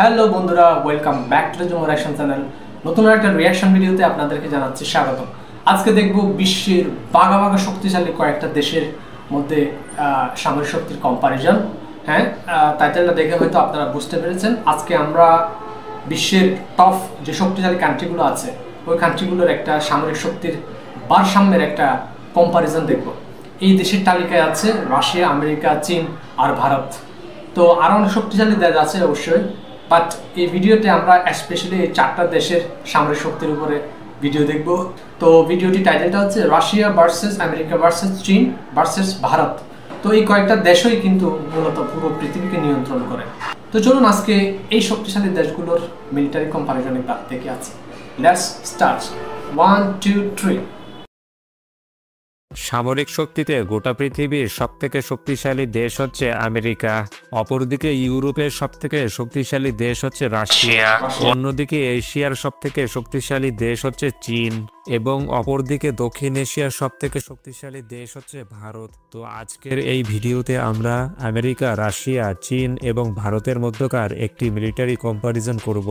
Hello বন্ধুরা, welcome back to the reaction channel. নতুন একটা রিঅ্যাকশন ভিডিওতে আপনাদেরকে জানাচ্ছি স্বাগত। আজকে দেখব বিশ্বের বাঘা বাঘা শক্তিশালী কয়েকটা দেশের মধ্যে সামরিক শক্তির কম্পারিজন। হ্যাঁ, টাইটেলটা দেখে হয়তো আপনারা বুঝতে পেরেছেন। আজকে আমরা বিশ্বের টপ যে শক্তিশালী কান্ট্রিগুলো আছে ওই কান্ট্রিগুলোর একটা সামরিক শক্তির ভারসাম্যের একটা কম্পারিজন দেখব। এই দেশের তালিকায় আছে রাশিয়া, আমেরিকা, চীন আর ভারত। তো আরও অনেক শক্তিশালী দেশ আছে অবশ্যই, বাট এই ভিডিওতে আমরা স্পেশালি এই চারটা দেশের সামরিক শক্তির উপরে ভিডিও দেখব। তো ভিডিওটি টাইটেলটা হচ্ছে রাশিয়া ভার্সেস আমেরিকা ভার্সেস চীন ভার্সেস ভারত। তো এই কয়েকটা দেশই কিন্তু মূলত পুরো পৃথিবীকে নিয়ন্ত্রণ করে। তো চলুন আজকে এই শক্তিশালী দেশগুলোর মিলিটারি কম্পারিজনের দাঁত দেখে আছে। Let's start. 1 2 3। সামরিক শক্তিতে গোটা পৃথিবীর সবথেকে শক্তিশালী দেশ হচ্ছে আমেরিকা, অপরদিকে ইউরোপের সবথেকে শক্তিশালী দেশ হচ্ছে রাশিয়া, অন্যদিকে এশিয়ার সবথেকে শক্তিশালী দেশ হচ্ছে চীন এবং অপরদিকে দক্ষিণ এশিয়ার সবথেকে শক্তিশালী দেশ হচ্ছে ভারত। তো আজকের এই ভিডিওতে আমরা আমেরিকা, রাশিয়া, চীন এবং ভারতের মধ্যকার একটি মিলিটারি কম্পারিজন করব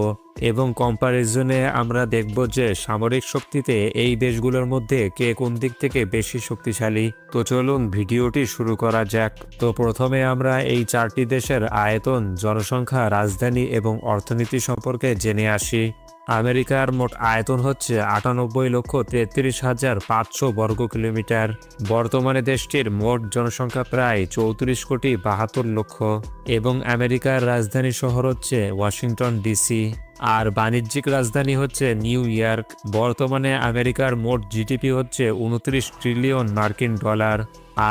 এবং কম্পারিজনে আমরা দেখব যে সামরিক শক্তিতে এই দেশগুলোর মধ্যে কে কোন দিক থেকে বেশি শক্তিশালী। তো চলুন ভিডিওটি শুরু করা যাক। তো প্রথমে আমরা এই চারটি দেশের আয়তন, জনসংখ্যা, রাজধানী এবং অর্থনীতি সম্পর্কে জেনে আসি। আমেরিকার মোট আয়তন হচ্ছে 98,33,500 বর্গ কিলোমিটার। বর্তমানে দেশটির মোট জনসংখ্যা প্রায় 34,72,00,000 এবং আমেরিকার রাজধানী শহর হচ্ছে ওয়াশিংটন ডিসি আর বাণিজ্যিক রাজধানী হচ্ছে নিউ ইয়র্ক। বর্তমানে আমেরিকার মোট জিডিপি হচ্ছে 29 ট্রিলিয়ন মার্কিন ডলার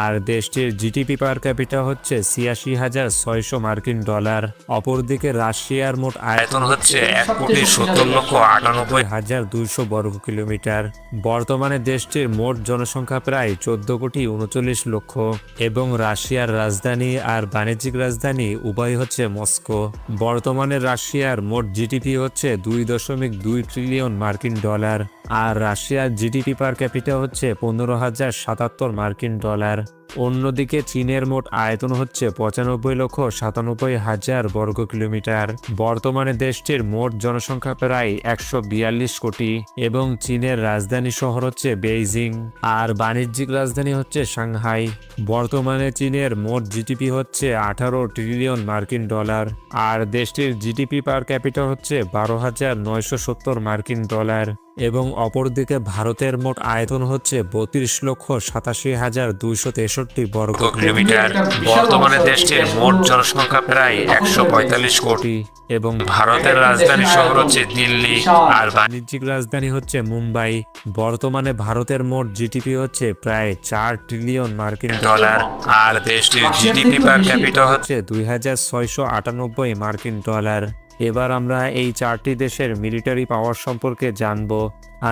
আর দেশটির জিডিপি পার ক্যাপিটা হচ্ছে 86,600 মার্কিন ডলার। অপরদিকে রাশিয়ার মোট আয়তন হচ্ছে 1,70,98,200 বর্গ কিলোমিটার। বর্তমানে দেশটির মোট জনসংখ্যা প্রায় 14,39,00,000 এবং রাশিয়ার রাজধানী আর বাণিজ্যিক রাজধানী উভয় হচ্ছে মস্কো। বর্তমানে রাশিয়ার মোট জিডিপি হচ্ছে 2.2 ট্রিলিয়ন মার্কিন ডলার আর রাশিয়ার জিডিপি পার ক্যাপিটা হচ্ছে 15,077 মার্কিন ডলার। অন্যদিকে চীনের মোট আয়তন হচ্ছে 95,97,000 বর্গ কিলোমিটার। বর্তমানে দেশটির মোট জনসংখ্যা প্রায় 142 কোটি এবং চীনের রাজধানী শহর হচ্ছে বেইজিং আর বাণিজ্যিক রাজধানী হচ্ছে সাংহাই। বর্তমানে চীনের মোট জিডিপি হচ্ছে 18 ট্রিলিয়ন মার্কিন ডলার আর দেশটির জিডিপি পার ক্যাপিটা হচ্ছে 12,970 মার্কিন ডলার এবং অপরদিকে ভারতের মোট আয়তন হচ্ছে 32,87,263 বর্গ কিলোমিটার। বর্তমানে দেশটির মোট জনসংখ্যা প্রায় 145 কোটি এবং ভারতের রাজধানী শহর হচ্ছে দিল্লি আর বাণিজ্যিক রাজধানী হচ্ছে মুম্বাই। বর্তমানে ভারতের মোট জিডিপি হচ্ছে প্রায় 4 ট্রিলিয়ন মার্কিন ডলার আর দেশটির জিডিপি পার ক্যাপিটা হচ্ছে 2,698 মার্কিন ডলার। এবার আমরা এই চারটি দেশের মিলিটারি পাওয়ার সম্পর্কে জানব।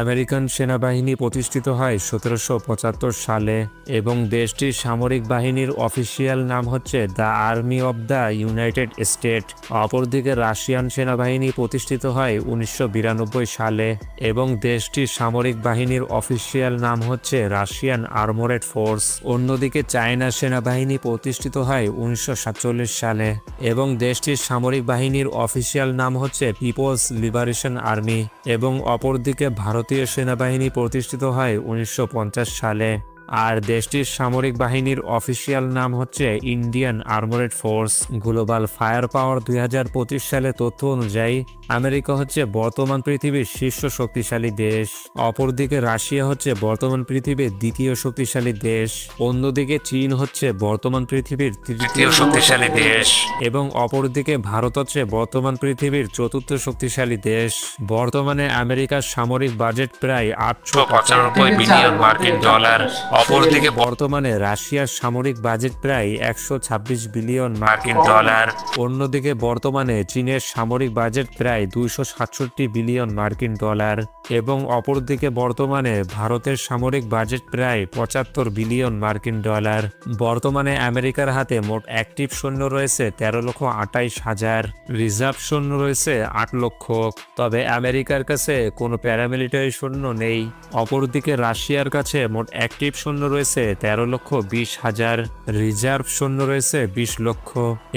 আমেরিকান সেনাবাহিনী প্রতিষ্ঠিত হয় 1775 সালে এবং দেশটির সামরিক বাহিনীর অফিসিয়াল নাম হচ্ছে the army of the United state. অপরদিকে রাশিয়ান সেনাবাহিনী প্রতিষ্ঠিত হয় 1992 সালে এবং দেশটির সামরিক বাহিনীর অফিসিয়াল নাম হচ্ছে রাশিয়ান আর্মোরেড ফোর্স। অন্যদিকে চায়না সেনাবাহিনী প্রতিষ্ঠিত হয় 1947 সালে এবং দেশটির সামরিক বাহিনীর অফিসিয়াল নাম হচ্ছে পিপলস লিবারেশন আর্মি এবং অপরদিকে ভারতীয় সেনাবাহিনী প্রতিষ্ঠিত হয় 1950 সালে আর দেশটির সামরিক বাহিনীর অফিসিয়াল নাম হচ্ছে Indian armoured force. Global fire power 2025 সালে তথ্য অনুযায়ী আমেরিকা হচ্ছে বর্তমান পৃথিবীর শীর্ষ শক্তিশালী দেশ, অপরদিকে রাশিয়া হচ্ছে বর্তমান পৃথিবীর দ্বিতীয় শক্তিশালী দেশ, অন্যদিকে চীন হচ্ছে বর্তমান পৃথিবীর তৃতীয় শক্তিশালী দেশ এবং অপরদিকে ভারত হচ্ছে বর্তমান পৃথিবীর চতুর্থ শক্তিশালী দেশ। বর্তমানে আমেরিকার সামরিক বাজেট প্রায় 895 বিলিয়ন মার্কিন ডলার। অপরদিকে বর্তমানে রাশিয়ার সামরিক বাজেট প্রায় 126 বিলিয়ন মার্কিন ডলার। অন্যদিকে বর্তমানে চীনের সামরিক বাজেট প্রায় 267 বিলিয়ন মার্কিন ডলার এবং অপরদিকে বর্তমানে ভারতের সামরিক বাজেট প্রায় 75 বিলিয়ন মার্কিন ডলার। বর্তমানে আমেরিকার হাতে মোট অ্যাক্টিভ সৈন্য রয়েছে 13,28,000, রিজার্ভ সৈন্য রয়েছে 8 লক্ষ। তবে আমেরিকার কাছে কোনো প্যারামিলিটারি সৈন্য নেই। অপরদিকে রাশিয়ার কাছে মোট অ্যাক্টিভ সৈন্য রয়েছে 13,20,000, রিজার্ভ সৈন্য রয়েছে 20 লক্ষ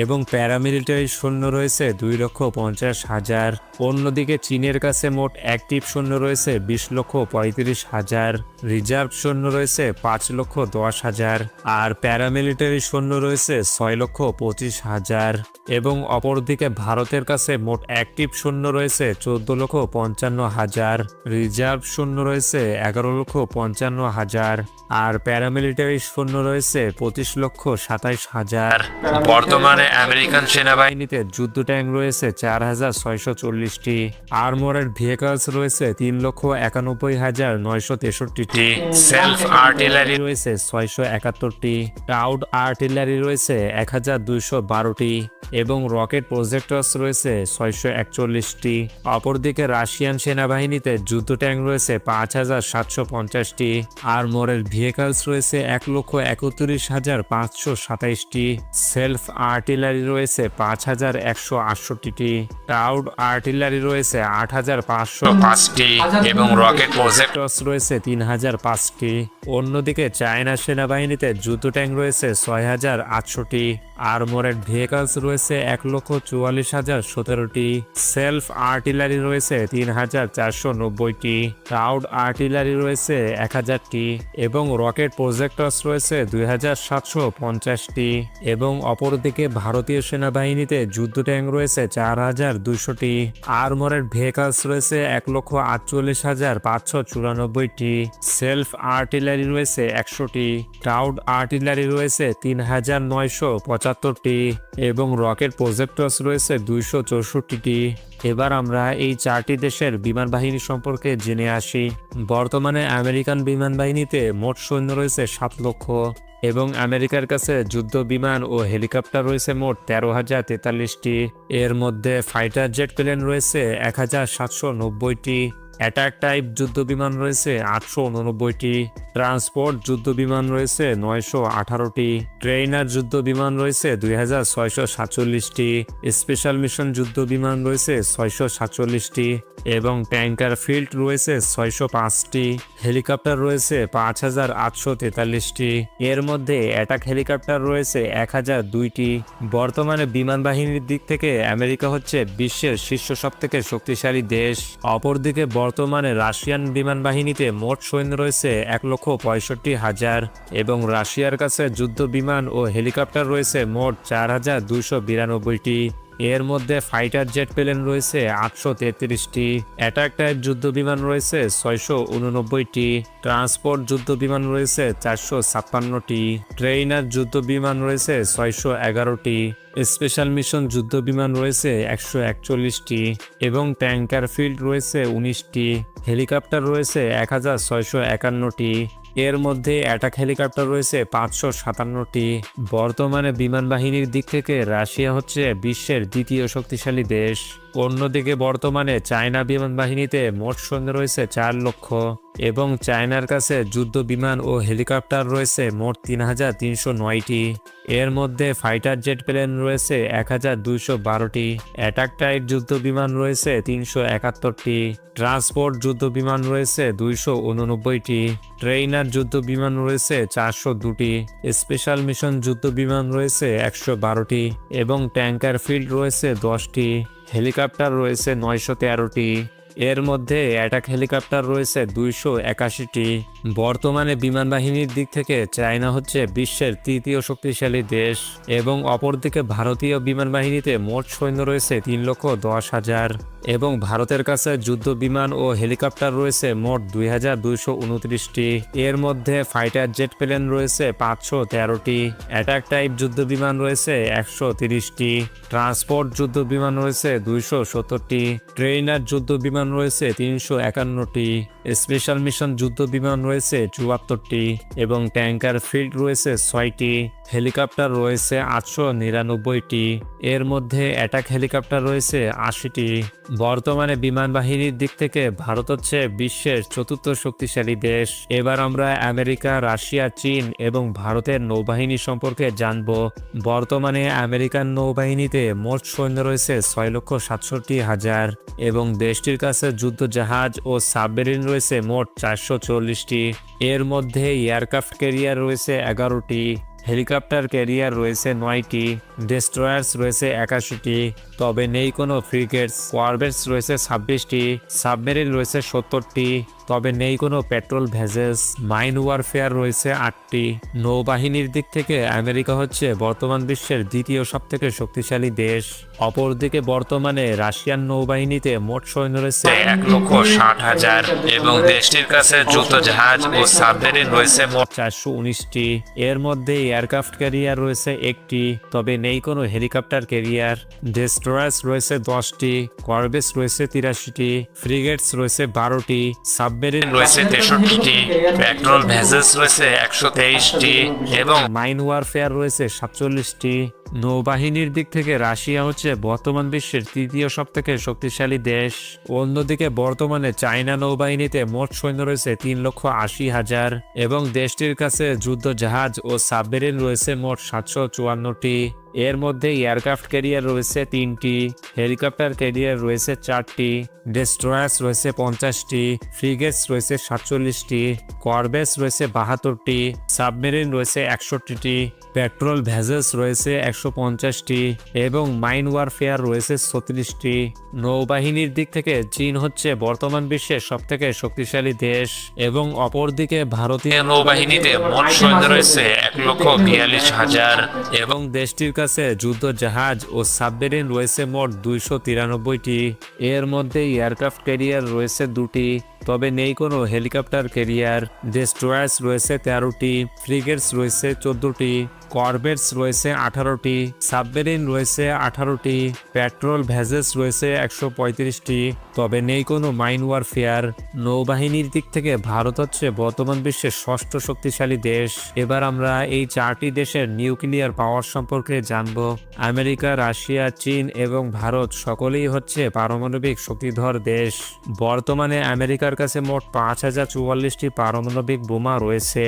এবং প্যারামিলিটারি সৈন্য রয়েছে 2,50,000। অন্যদিকে চীনের কাছে মোট অ্যাক্টিভ সৈন্য রয়েছে 20,35,000, রিজার্ভ সৈন্য রয়েছে 5,10,000 আর প্যারামিলিটারি সৈন্য রয়েছে 6,25,000 এবং অপরদিকে ভারতের কাছে মোট অ্যাক্টিভ সৈন্য রয়েছে 14,55,000, রিজার্ভ সৈন্য রয়েছে 11,55,000 আর প্যারামিলিটারি সৈন্য রয়েছে 25,27,000। বর্তমানে আমেরিকান সেনাবাহিনীতে যুদ্ধ ট্যাঙ্ক রয়েছে 4,640টি, আর্মোরেড ভেহিকলস রয়েছে 3,91,963টি, সেলফ আর্টিলারি রয়েছে 671টি, টাউড আর্টিলারি রয়েছে 1,212টি এবং রকেট প্রজেক্টরস রয়েছে 641টি। অপরদিকে রাশিয়ান সেনাবাহিনীতে যুদ্ধ ট্যাঙ্ক রয়েছে 5,750টি, আর্মোরেড ভেহিকলস রয়েছে 1,31,527টি, সেলফ আর্টিলারি রয়েছে 5,168টি, টাউড আর্টিলারি রয়েছে 8,505টি এবং রকেট প্রজেক্টরস রয়েছে 3,005টি। অন্যদিকে চায়না সেনাবাহিনীতে যুদ্ধ ট্যাঙ্ক রয়েছে 6,800টি, আর্মোরেড ভেহিকলস রয়েছে 1,44,017টি, সেলফ আর্টিলারি রয়েছে 3,490টি, টাউড আর্টিলারি রয়েছে 1,000টি এবং রকেট প্রজেক্টরস রয়েছে 2,750টি। এবং অপরদিকে ভারতীয় সেনাবাহিনীতে যুদ্ধ ট্যাঙ্ক রয়েছে 4,200টি, আর্মোরেড ভেহিকলস রয়েছে 1,48,594টি, সেলফ আর্টিলারি রয়েছে 100টি, টাউড আর্টিলারি রয়েছে 3,975টি এবং রকেট প্রজেক্টরস রয়েছে 264টি। এবার আমরা এই 4টি দেশের বিমান বাহিনী সম্পর্কে জেনে আসি। বর্তমানে আমেরিকান বিমান বাহিনীতে মোট সৈন্য রয়েছে 7 লক্ষ এবং আমেরিকার কাছে যুদ্ধ বিমান ও হেলিকপ্টার রয়েছে মোট 13,043টি। এর মধ্যে ফাইটার জেট প্লেন রয়েছে 1,790টি, অ্যাটাক টাইপ যুদ্ধ বিমান রয়েছে 889টি, ট্রান্সপোর্ট যুদ্ধ বিমান রয়েছে 918টি, ট্রেইনার যুদ্ধ বিমান রয়েছে 2,647টি, স্পেশাল মিশন যুদ্ধ বিমান রয়েছে 647টি এবং ট্যাঙ্কার ফিল্ড রয়েছে 605টি, হেলিকপ্টার রয়েছে 5,843টি। এর মধ্যে অ্যাটাক হেলিকপ্টার রয়েছে 1,002টি। বর্তমানে বিমান বাহিনীর দিক থেকে আমেরিকা হচ্ছে বিশ্বের শীর্ষ সবথেকে শক্তিশালী দেশ। অপরদিকে বর্তমানে রাশিয়ান বিমান বাহিনীতে মোট সৈন্য রয়েছে 1,65,000 এবং রাশিয়ার কাছে যুদ্ধ বিমান ও হেলিকপ্টার রয়েছে মোট 4,292টি। এর মধ্যে ফাইটার জেট প্লেন রয়েছে 833টি, অ্যাটাক টাইপ যুদ্ধ বিমান রয়েছে 689টি, ট্রান্সপোর্ট যুদ্ধ বিমান রয়েছে 456টি, ট্রেইনার যুদ্ধ বিমান রয়েছে 611টি, স্পেশাল মিশন যুদ্ধ বিমান রয়েছে 141টি এবং ট্যাঙ্কার ফিল্ড রয়েছে 19টি, হেলিকপ্টার রয়েছে 1,651টি। এর মধ্যে অ্যাটাক হেলিকপ্টার রয়েছে 557টি। বর্তমানে বিমান বাহিনীর দিক থেকে রাশিয়া হচ্ছে বিশ্বের দ্বিতীয় শক্তিশালী দেশ। অন্যদিকে বর্তমানে চায়না বিমান বাহিনীতে মোট সৈন্য রয়েছে 4 লক্ষ এবং চায়নার কাছে যুদ্ধ বিমান ও হেলিকপ্টার রয়েছে মোট 3,309টি। এর মধ্যে ফাইটার জেট প্লেন রয়েছে 1,212টি, অ্যাটাক টাইপ যুদ্ধ বিমান রয়েছে 371টি, ট্রান্সপোর্ট যুদ্ধ বিমান রয়েছে 289টি, ট্রেইনার যুদ্ধ বিমান রয়েছে 402টি, স্পেশাল মিশন যুদ্ধ বিমান রয়েছে 112টি এবং ট্যাঙ্কার ফিল্ড রয়েছে 10টি, হেলিকপ্টার রয়েছে 913টি। এর মধ্যে অ্যাটাক হেলিকপ্টার রয়েছে 281টি। বর্তমানে বিমান বাহিনীর দিক থেকে চায়না হচ্ছে বিশ্বের তৃতীয় শক্তিশালী দেশ এবং অপরদিকে ভারতীয় বিমান বাহিনীতে মোট সৈন্য রয়েছে 3,10,000 এবং ভারতের কাছে যুদ্ধ বিমান ও হেলিকপ্টার রয়েছে মোট 2,229টি। এর মধ্যে ফাইটার জেট প্লেন রয়েছে 513টি, অ্যাটাক টাইপ যুদ্ধ বিমান রয়েছে 130টি, ট্রান্সপোর্ট যুদ্ধ বিমান রয়েছে 270টি, ট্রেইনার যুদ্ধ বিমান রয়েছে 351টি, স্পেশাল মিশন যুদ্ধ বিমান রয়েছে 74টি এবং ট্যাঙ্কার ফিল্ড রয়েছে 6টি। হেলিকপ্টার রয়েছে 899টি, এর মধ্যে অ্যাটাক হেলিকপ্টার রয়েছে 80টি। বর্তমানে বিমান বাহিনীর দিক থেকে ভারত হচ্ছে বিশ্বের চতুর্থ শক্তিশালী দেশ। এবার আমরা আমেরিকা, রাশিয়া, চীন এবং ভারতের নৌবাহিনী সম্পর্কে জানব। বর্তমানে আমেরিকান নৌবাহিনীতে মোট সৈন্য রয়েছে 6,67,000 এবং দেশটির কাছে যুদ্ধ জাহাজ ও সাবমেরিন রয়েছে মোট 440টি। এর মধ্যে এয়ারক্রাফট ক্যারিয়ার রয়েছে 11টি, হেলিকপ্টার ক্যারিয়ার রয়েছে 9টি, ডেস্ট্রয়ার্স রয়েছে 81টি, তবে নেই কোনো ফ্রিগেটস। কর্ভেটস রয়েছে 26টি, সাবমেরিন রয়েছে 70টি, তবে নেই কোনো পেট্রোল ভেসেলস। মাইন ওয়ারফেয়ার রয়েছে 8টি। নৌবাহিনীর দিক থেকে আমেরিকা হচ্ছে বর্তমান বিশ্বের দ্বিতীয় সবথেকে শক্তিশালী দেশ। অপরদিকে বর্তমানে রাশিয়ান নৌবাহিনীতে মোট সৈন্য রয়েছে 1,60,000 এবং দেশটির কাছে যুদ্ধ জাহাজ ও সাবমেরিন রয়েছে মোট 419টি। এর মধ্যে এয়ারক্রাফট ক্যারিয়ার রয়েছে 1টি, তবে নেই কোনো হেলিকপ্টার ক্যারিয়ার। ডেস্ট্রয়ার্স রয়েছে 10টি, কর্ভেটস রয়েছে 83টি, ফ্রিগেটস রয়েছে 12টি, সাবমেরিন রয়েছে 63টি, পেট্রোল ভেসেলস রয়েছে 123টি এবং মাইন ওয়ারফেয়ার রয়েছে 47টি। নৌবাহিনীর দিক থেকে রাশিয়া হচ্ছে বর্তমান বিশ্বের তৃতীয় সবথেকে শক্তিশালী দেশ। অন্যদিকে বর্তমানে চায়না নৌবাহিনীতে মোট সৈন্য রয়েছে 3,80,000 এবং দেশটির কাছে যুদ্ধ জাহাজ ও সাবমেরিন রয়েছে মোট 754টি। এর মধ্যে এয়ারক্রাফট ক্যারিয়ার রয়েছে 3টি, হেলিকপ্টার ক্যারিয়ার রয়েছে 4টি, ডেস্ট্রয়ার্স রয়েছে 50টি, ফ্রিগেটস রয়েছে 47টি, কর্ভেটস রয়েছে 72টি, সাবমেরিন রয়েছে 61টি, পেট্রোল ভেসেলস রয়েছে 150টি এবং মাইন ওয়ারফেয়ার রয়েছে 36টি। নৌবাহিনীর দিক থেকে চীন হচ্ছে বর্তমান বিশ্বের সবথেকে শক্তিশালী দেশ এবং অপরদিকে ভারতীয় নৌবাহিনীতে মোট সৈন্য রয়েছে 1,42,000 এবং দেশটির কাছে যুদ্ধ জাহাজ ও সাবমেরিন রয়েছে মোট 293টি। এর মধ্যে এয়ারক্রাফট ক্যারিয়ার রয়েছে 2টি, তবে নেই কোনো হেলিকপ্টার ক্যারিয়ার। ডেস্ট্রয়ার্স রয়েছে 13টি, ফ্রিগেটস রয়েছে 14টি, কর্ভেটস রয়েছে 18টি, সাবমেরিন রয়েছে 18টি, পেট্রোল ভেসেলস রয়েছে 135টি, তবে নেই কোনো মাইন ওয়ারফেয়ার। নৌবাহিনীর দিক থেকে ভারত হচ্ছে বর্তমান বিশ্বের ষষ্ঠ শক্তিশালী দেশ। এবার আমরা এই 4টি দেশের নিউক্লিয়ার পাওয়ার সম্পর্কে জানব। আমেরিকা, রাশিয়া, চীন এবং ভারত সকলেই হচ্ছে পারমাণবিক শক্তিধর দেশ। বর্তমানে আমেরিকার কাছে মোট 5,044টি পারমাণবিক বোমা রয়েছে।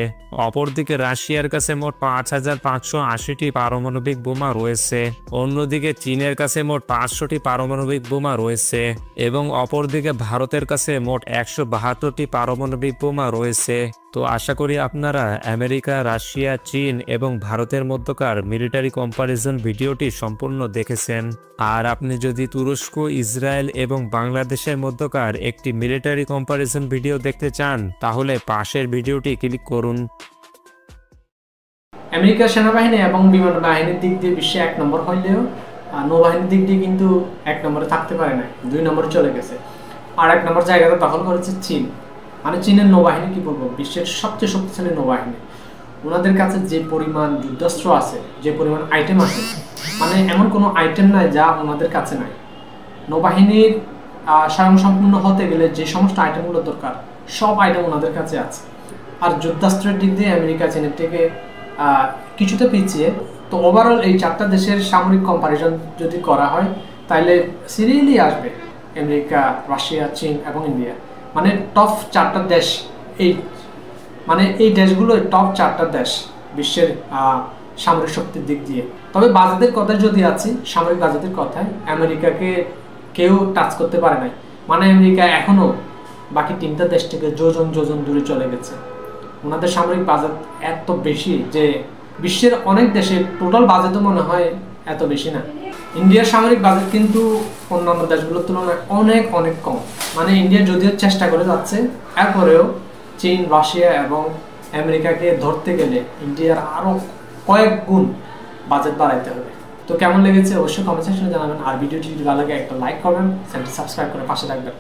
অপরদিকে রাশিয়ার কাছে মোট 5,580টি পারমাণবিক বোমা রয়েছে। অন্যদিকে চীনের কাছে মোট 500টি পারমাণবিক বোমা রয়েছে এবং অপরদিকে ভারতের কাছে মোট 172টি পারমাণবিক বোমা রয়েছে। তো আশা করি আপনারা আমেরিকা, রাশিয়া, চীন এবং ভারতের মধ্যকার মিলিটারি কম্প্যারিজন ভিডিওটি সম্পূর্ণ দেখেছেন। আর আপনি যদি তুরস্ক, ইসরায়েল এবং বাংলাদেশের মধ্যকার একটি মিলিটারি কম্প্যারিজন ভিডিও দেখতে চান তাহলে পাশের ভিডিওটি ক্লিক করুন। আমেরিকার সেনাবাহিনী এবং বিমান বাহিনীর দিক দিয়ে বিশ্বে 1 নম্বর হইলেও নৌবাহিনীর দিক দিয়ে কিন্তু 1 নম্বরে থাকতে পারে না, 2 নম্বরে চলে গেছে। আর 1 নম্বর জায়গাটা দখল করেছে চীন। মানে চীনের নৌবাহিনী কি বলবো, বিশ্বের সবচেয়ে শক্তিশালী নৌবাহিনী। ওনাদের কাছে যে পরিমাণ যুদ্ধাস্ত্র আছে, যে পরিমাণ আইটেম আছে, মানে এমন কোনো আইটেম নাই যা ওনাদের কাছে নাই। নৌবাহিনীর স্বয়ংসম্পূর্ণ হতে গেলে যে সমস্ত আইটেমগুলো দরকার সব আইটেম ওনাদের কাছে আছে। আর যুদ্ধাস্ত্রের দিক দিয়ে আমেরিকা চীনের থেকে কিছুটা পিছিয়ে। তো ওভারঅল এই 4টা দেশের সামরিক কম্পারিজন যদি করা হয় তাহলে সিরিয়ালি আসবে আমেরিকা, রাশিয়া, চীন এবং ইন্ডিয়া। মানে টপ 4টা দেশ, এই দেশগুলো টপ 4টা দেশ বিশ্বের সামরিক শক্তির দিক দিয়ে। তবে বাজেটের কথায় যদি আছি, সামরিক বাজেটের কথায় আমেরিকাকে কেউ টাচ করতে পারে নাই। মানে আমেরিকা এখনো বাকি 3টা দেশ থেকে যোজন দূরে চলে গেছে। ওনাদের সামরিক বাজেট এত বেশি যে বিশ্বের অনেক দেশের টোটাল বাজেটও মনে হয় এত বেশি না। ইন্ডিয়ার সামরিক বাজেট কিন্তু অন্যান্য দেশগুলোর তুলনায় অনেক অনেক কম। মানে ইন্ডিয়া যদিও চেষ্টা করে যাচ্ছে, এরপরেও চীন, রাশিয়া এবং আমেরিকাকে ধরতে গেলে ইন্ডিয়ার আরও কয়েক গুণ বাজেট বাড়াইতে হবে। তো কেমন লেগেছে অবশ্যই কমেন্ট সেকশনে জানাবেন। আর ভিডিওটি যদি ভালো লাগে একটা লাইক করবেন, চ্যানেলটি সাবস্ক্রাইব করে পাশে থাকবেন।